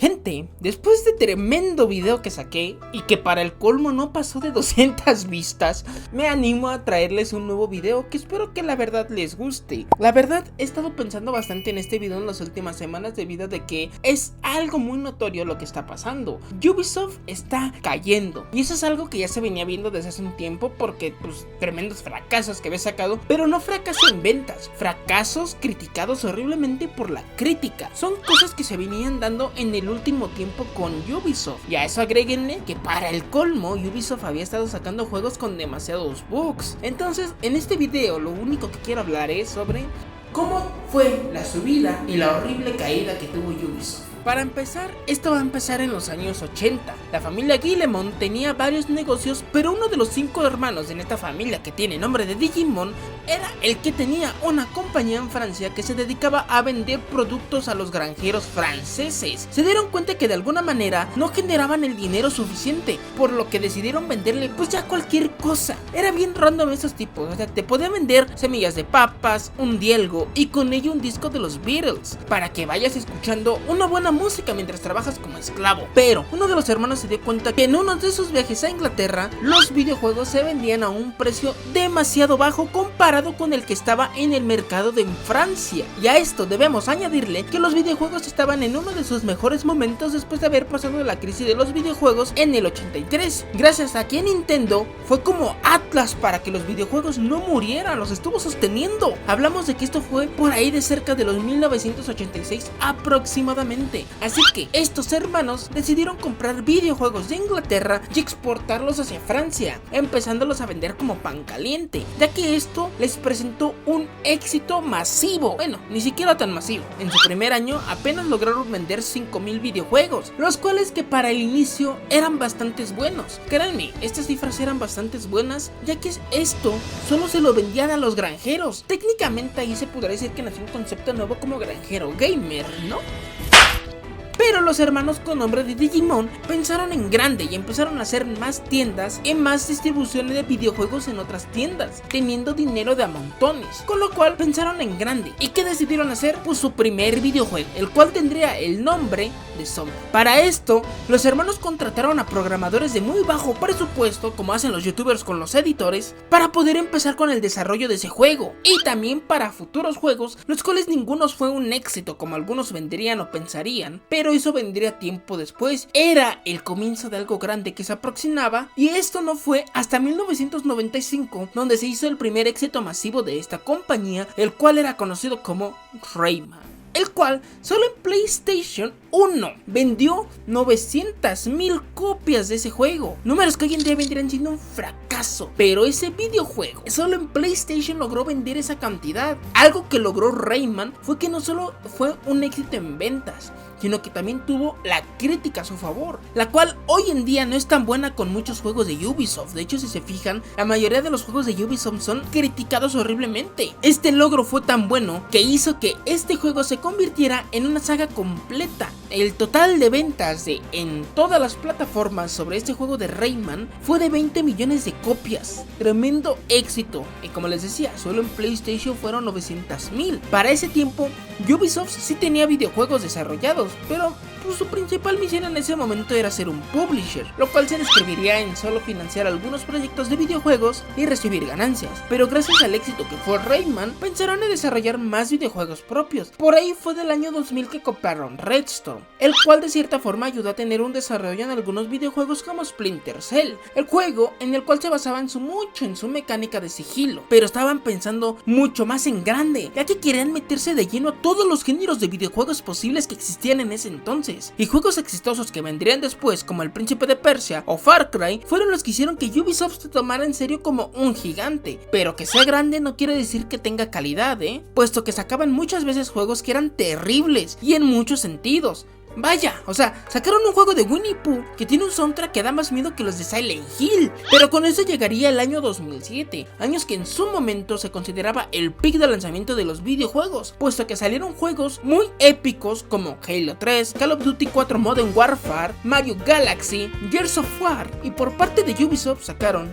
Gente, después de tremendo video que saqué y que para el colmo no pasó de 200 vistas, me animo a traerles un nuevo video que espero que la verdad les guste. La verdad he estado pensando bastante en este video en las últimas semanas debido a que es algo muy notorio lo que está pasando. Ubisoft está cayendo y eso es algo que ya se venía viendo desde hace un tiempo porque pues tremendos fracasos que había sacado, pero no fracasos en ventas, fracasos criticados horriblemente por la crítica. Son cosas que se venían dando en el último tiempo con Ubisoft, y a eso agréguenle que para el colmo Ubisoft había estado sacando juegos con demasiados bugs. Entonces en este video lo único que quiero hablar es sobre cómo fue la subida y la horrible caída que tuvo Ubisoft. Para empezar, esto va a empezar en los años 80. La familia Guillemot tenía varios negocios, pero uno de los 5 hermanos en esta familia que tiene nombre de Digimon era el que tenía una compañía en Francia que se dedicaba a vender productos a los granjeros franceses. Se dieron cuenta que de alguna manera no generaban el dinero suficiente, por lo que decidieron venderle pues ya cualquier cosa. Era bien random esos tipos, o sea, te podían vender semillas de papas, un dielgo y con ello un disco de los Beatles, para que vayas escuchando una buena música mientras trabajas como esclavo. Pero uno de los hermanos se dio cuenta que en uno de sus viajes a Inglaterra los videojuegos se vendían a un precio demasiado bajo comparado con el que estaba en el mercado de Francia, y a esto debemos añadirle que los videojuegos estaban en uno de sus mejores momentos después de haber pasado la crisis de los videojuegos en el 83, gracias a que Nintendo fue como Atlas para que los videojuegos no murieran, los estuvo sosteniendo. Hablamos de que esto fue por ahí de cerca de los 1986 aproximadamente. Así que estos hermanos decidieron comprar videojuegos de Inglaterra y exportarlos hacia Francia, empezándolos a vender como pan caliente, ya que esto les presentó un éxito masivo. Bueno, ni siquiera tan masivo. En su primer año apenas lograron vender 5,000 videojuegos, los cuales que para el inicio eran bastantes buenos. Créanme, estas cifras eran bastantes buenas, ya que esto solo se lo vendían a los granjeros. Técnicamente ahí se podría decir que nació un concepto nuevo como granjero gamer, ¿no? Pero los hermanos con nombre de Digimon pensaron en grande y empezaron a hacer más tiendas y más distribuciones de videojuegos en otras tiendas, teniendo dinero de a montones, con lo cual pensaron en grande. ¿Y qué decidieron hacer? Pues su primer videojuego, el cual tendría el nombre de Zombie. Para esto, los hermanos contrataron a programadores de muy bajo presupuesto, como hacen los youtubers con los editores, para poder empezar con el desarrollo de ese juego, y también para futuros juegos, los cuales ninguno fue un éxito como algunos vendrían o pensarían, pero eso vendría tiempo después. Era el comienzo de algo grande que se aproximaba, y esto no fue hasta 1995 donde se hizo el primer éxito masivo de esta compañía, el cual era conocido como Rayman, el cual solo en PlayStation 1 vendió 900,000 copias de ese juego, números que hoy en día vendrían siendo un fracaso, pero ese videojuego solo en PlayStation logró vender esa cantidad. Algo que logró Rayman fue que no solo fue un éxito en ventas, sino que también tuvo la crítica a su favor, la cual hoy en día no es tan buena con muchos juegos de Ubisoft. De hecho, si se fijan, la mayoría de los juegos de Ubisoft son criticados horriblemente. Este logro fue tan bueno que hizo que este juego se convirtiera en una saga completa. El total de ventas en todas las plataformas sobre este juego de Rayman fue de 20 millones de copias. Tremendo éxito. Y como les decía, solo en PlayStation fueron 900,000. Para ese tiempo, Ubisoft sí tenía videojuegos desarrollados, pero pues su principal misión en ese momento era ser un publisher, lo cual se describiría en solo financiar algunos proyectos de videojuegos y recibir ganancias. Pero gracias al éxito que fue Rayman, pensaron en desarrollar más videojuegos propios. Por ahí fue del año 2000 que compraron Redstorm, el cual de cierta forma ayudó a tener un desarrollo en algunos videojuegos como Splinter Cell, el juego en el cual se basaban mucho en su mecánica de sigilo, pero estaban pensando mucho más en grande, ya que querían meterse de lleno a todos los géneros de videojuegos posibles que existían en ese entonces. Y juegos exitosos que vendrían después, como El Príncipe de Persia o Far Cry, fueron los que hicieron que Ubisoft se tomara en serio como un gigante. Pero que sea grande no quiere decir que tenga calidad, puesto que sacaban muchas veces juegos que eran terribles y en muchos sentidos. Vaya, o sea, sacaron un juego de Winnie Pooh que tiene un soundtrack que da más miedo que los de Silent Hill. Pero con eso llegaría el año 2007, años que en su momento se consideraba el pic de lanzamiento de los videojuegos, puesto que salieron juegos muy épicos como Halo 3, Call of Duty 4 Modern Warfare, Mario Galaxy, Gears of War, y por parte de Ubisoft sacaron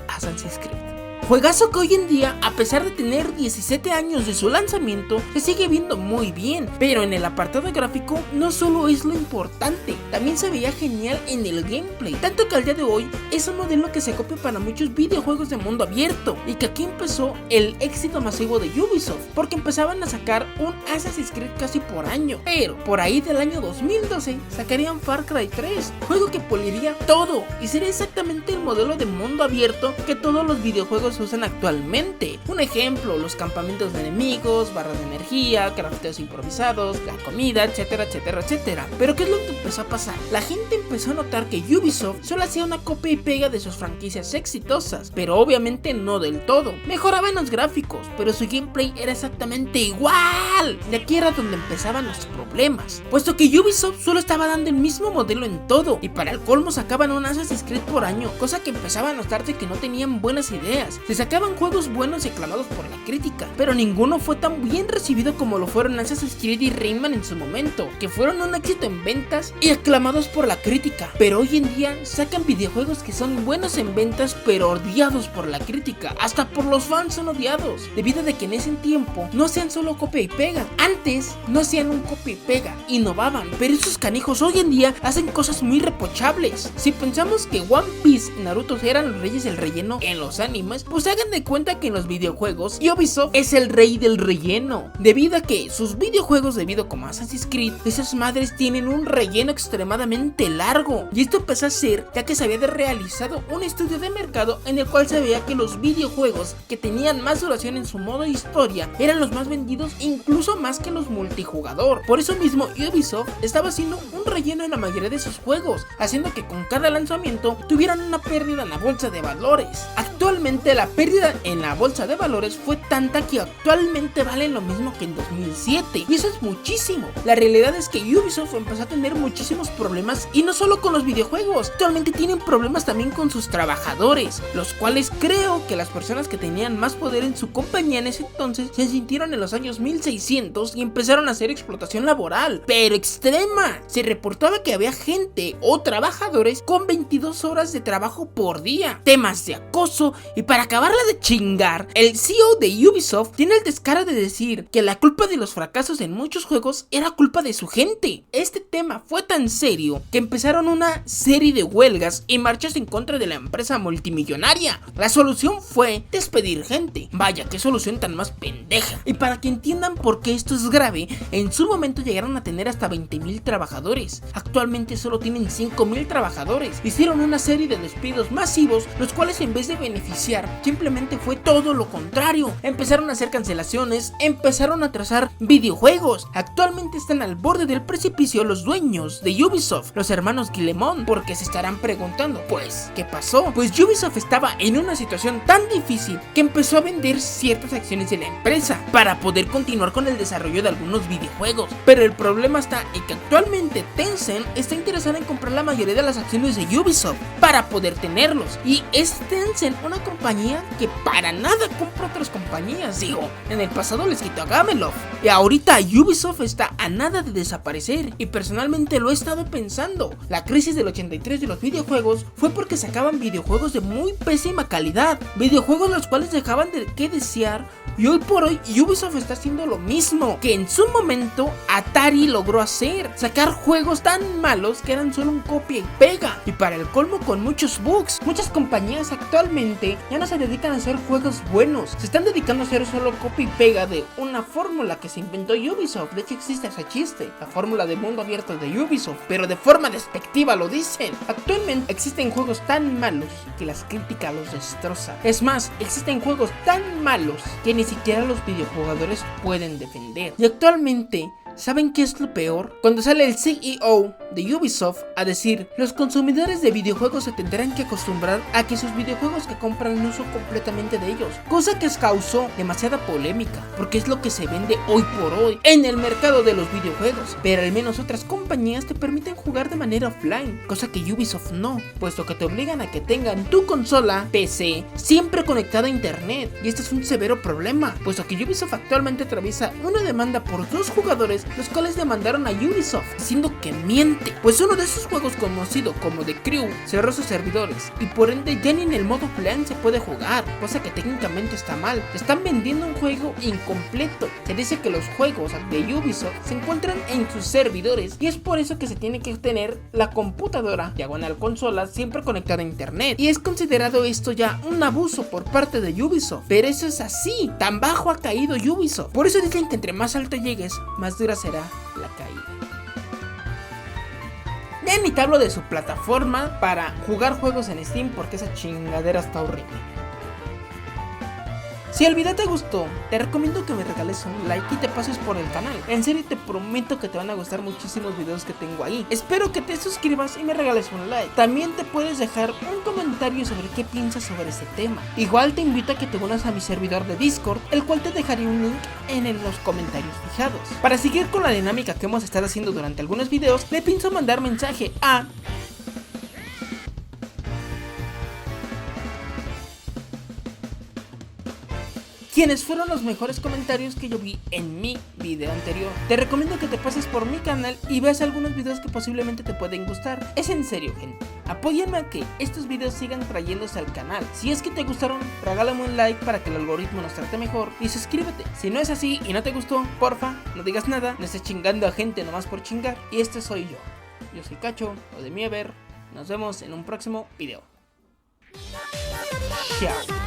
Assassin's Creed. juegazo que hoy en día, a pesar de tener 17 años de su lanzamiento, se sigue viendo muy bien, pero en el apartado gráfico no solo es lo importante, también se veía genial en el gameplay, tanto que al día de hoy es un modelo que se copia para muchos videojuegos de mundo abierto, y que aquí empezó el éxito masivo de Ubisoft, porque empezaban a sacar un Assassin's Creed casi por año, pero por ahí del año 2012 sacarían Far Cry 3, juego que poliría todo y sería exactamente el modelo de mundo abierto que todos los videojuegos usan actualmente. Un ejemplo, los campamentos de enemigos, barras de energía, crafteos improvisados, la comida, etcétera, etcétera, etcétera. Pero ¿qué es lo que empezó a pasar? La gente empezó a notar que Ubisoft solo hacía una copia y pega de sus franquicias exitosas, pero obviamente no del todo. Mejoraban los gráficos, pero su gameplay era exactamente igual. Y aquí era donde empezaban los problemas, puesto que Ubisoft solo estaba dando el mismo modelo en todo, y para el colmo sacaban un Assassin's Creed por año, cosa que empezaba a notarse que no tenían buenas ideas. Se sacaban juegos buenos y aclamados por la crítica, pero ninguno fue tan bien recibido como lo fueron Assassin's Creed y Rayman en su momento, que fueron un éxito en ventas y aclamados por la crítica. Pero hoy en día sacan videojuegos que son buenos en ventas pero odiados por la crítica, hasta por los fans son odiados, debido a que en ese tiempo no hacían solo copia y pega. Antes no hacían un copia y pega, innovaban, pero esos canijos hoy en día hacen cosas muy reprochables. Si pensamos que One Piece y Naruto eran los reyes del relleno en los animes, pues hagan de cuenta que en los videojuegos Ubisoft es el rey del relleno, debido a que sus videojuegos, debido como Assassin's Creed, esas madres tienen un relleno extremadamente largo, y esto empezó a ser ya que se había realizado un estudio de mercado en el cual se veía que los videojuegos que tenían más duración en su modo historia eran los más vendidos, incluso más que los multijugador. Por eso mismo Ubisoft estaba haciendo un relleno en la mayoría de sus juegos, haciendo que con cada lanzamiento tuvieran una pérdida en la bolsa de valores. Actualmente la pérdida en la bolsa de valores fue tanta que actualmente valen lo mismo que en 2007, y eso es muchísimo. La realidad es que Ubisoft empezó a tener muchísimos problemas, y no solo con los videojuegos, actualmente tienen problemas también con sus trabajadores, los cuales creo que las personas que tenían más poder en su compañía en ese entonces se sintieron en los años 1600 y empezaron a hacer explotación laboral, pero extrema. Se reportaba que había gente o trabajadores con 22 horas de trabajo por día, temas de acoso, y para acabarla de chingar, el CEO de Ubisoft tiene el descaro de decir que la culpa de los fracasos en muchos juegos era culpa de su gente. Este tema fue tan serio que empezaron una serie de huelgas y marchas en contra de la empresa multimillonaria. La solución fue despedir gente. Vaya, qué solución tan más pendeja. Y para que entiendan por qué esto es grave, en su momento llegaron a tener hasta 20,000 trabajadores. Actualmente solo tienen 5,000 trabajadores. Hicieron una serie de despidos masivos, los cuales en vez de beneficiar, simplemente fue todo lo contrario. Empezaron a hacer cancelaciones, empezaron a trazar videojuegos. Actualmente están al borde del precipicio los dueños de Ubisoft, los hermanos Guillemot, porque se estarán preguntando, pues, ¿qué pasó? Pues Ubisoft estaba en una situación tan difícil que empezó a vender ciertas acciones de la empresa para poder continuar con el desarrollo de algunos videojuegos. Pero el problema está en que actualmente Tencent está interesada en comprar la mayoría de las acciones de Ubisoft para poder tenerlos, y es Tencent una compañía que para nada compra otras compañías. Digo, en el pasado les quitó a Gameloft y ahorita Ubisoft está a nada de desaparecer, y personalmente lo he estado pensando. La crisis del 83 de los videojuegos fue porque sacaban videojuegos de muy pésima calidad, videojuegos los cuales dejaban de qué desear, y hoy por hoy Ubisoft está haciendo lo mismo que en su momento Atari logró hacer, sacar juegos tan malos que eran solo un copia y pega, y para el colmo con muchos bugs. Muchas compañías actualmente ya no se dedican a hacer juegos buenos, se están dedicando a hacer solo copia y pega de una fórmula que se inventó Ubisoft. De hecho existe ese chiste, la fórmula de mundo abierto de Ubisoft, pero de forma despectiva lo dicen. Actualmente existen juegos tan malos que las críticas los destrozan. Es más, existen juegos tan malos que ni siquiera los videojugadores pueden defender. Y actualmente, ¿saben qué es lo peor? Cuando sale el CEO de Ubisoft a decir: los consumidores de videojuegos se tendrán que acostumbrar a que sus videojuegos que compran no son completamente de ellos, cosa que causó demasiada polémica, porque es lo que se vende hoy por hoy en el mercado de los videojuegos. Pero al menos otras compañías te permiten jugar de manera offline, cosa que Ubisoft no, puesto que te obligan a que tengan tu consola PC siempre conectada a internet, y este es un severo problema, puesto que Ubisoft actualmente atraviesa una demanda por 2 jugadores, los cuales demandaron a Ubisoft diciendo que miente gente, pues uno de esos juegos conocido como The Crew cerró sus servidores y por ende ya ni en el modo plan se puede jugar, cosa que técnicamente está mal. Están vendiendo un juego incompleto. Se dice que los juegos de Ubisoft se encuentran en sus servidores y es por eso que se tiene que tener la computadora diagonal consola siempre conectada a internet, y es considerado esto ya un abuso por parte de Ubisoft. Pero eso es así, tan bajo ha caído Ubisoft. Por eso dicen que entre más alto llegues, más dura será la caída. Ya ni te hablo de su plataforma para jugar juegos en Steam, porque esa chingadera está horrible. Si el video te gustó, te recomiendo que me regales un like y te pases por el canal. En serio te prometo que te van a gustar muchísimos videos que tengo ahí. Espero que te suscribas y me regales un like. También te puedes dejar un comentario sobre qué piensas sobre este tema. Igual te invito a que te unas a mi servidor de Discord, el cual te dejaré un link en los comentarios fijados. Para seguir con la dinámica que hemos estado haciendo durante algunos videos, le pienso mandar mensaje a quienes fueron los mejores comentarios que yo vi en mi video anterior. Te recomiendo que te pases por mi canal y veas algunos videos que posiblemente te pueden gustar. Es en serio, gente. Apóyenme a que estos videos sigan trayéndose al canal. Si es que te gustaron, regálame un like para que el algoritmo nos trate mejor y suscríbete. Si no es así y no te gustó, porfa, no digas nada, no estés chingando a gente nomás por chingar. Y este soy yo. Yo soy Cacho, o de mi haber. Nos vemos en un próximo video. Chao.